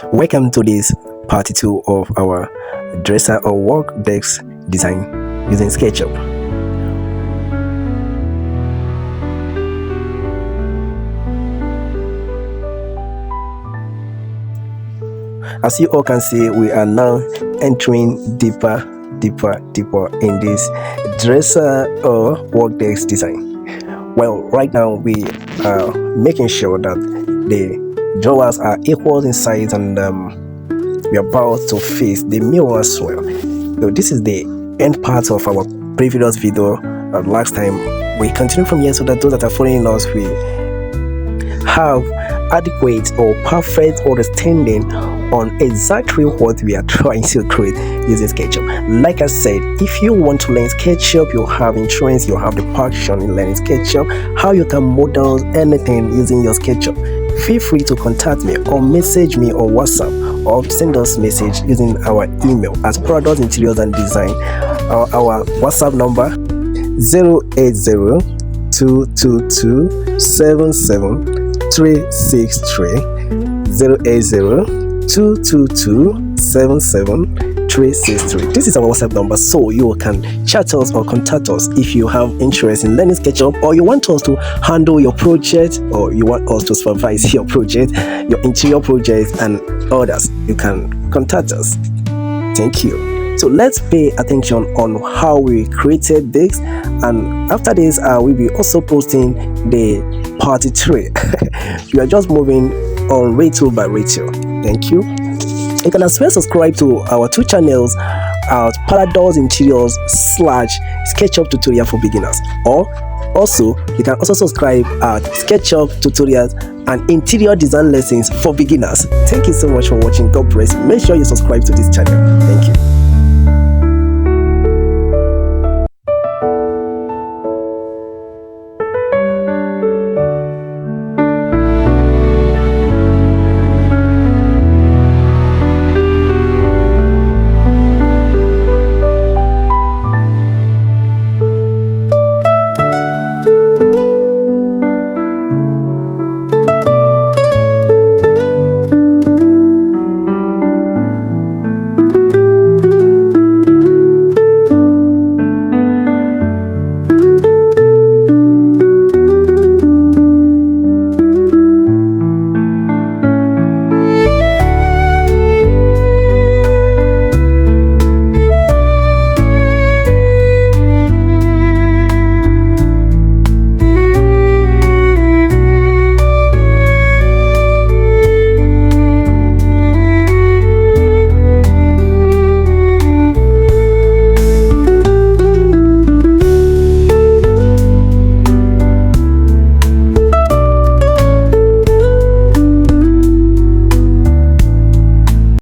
Welcome to this part 2 of our dresser or work desk design using SketchUp. As you all can see, we are now entering deeper in this dresser or work desk design. Well, right now we are making sure that the drawers are equal in size, and we are about to face the mirror as well. So this is the end part of our previous video. Last time we continue from here so that those that are following us will have adequate or perfect understanding on exactly what we are trying to create using SketchUp. Like I said, if you want to learn SketchUp, you have interest, you have the passion in learning SketchUp, how you can model anything using your SketchUp, feel free to contact me or message me on WhatsApp or send us message using our email at Products, Interiors and Design. Our WhatsApp number 080-222-77363 080-222-77363. This is our WhatsApp number, so you can chat us or contact us if you have interest in learning SketchUp, or you want us to handle your project, or you want us to supervise your project, your interior project and others. You can contact us. Thank you. So let's pay attention on how we created this, and after this we'll be also posting the part 3. We are just moving on retail by retail. Thank you. You can as well subscribe to our 2 channels at Paradox Interiors / Sketchup Tutorial for beginners, or also you can also subscribe at Sketchup Tutorials and Interior Design Lessons for beginners. Thank you so much for watching. God bless. Make sure you subscribe to this channel. Thank you.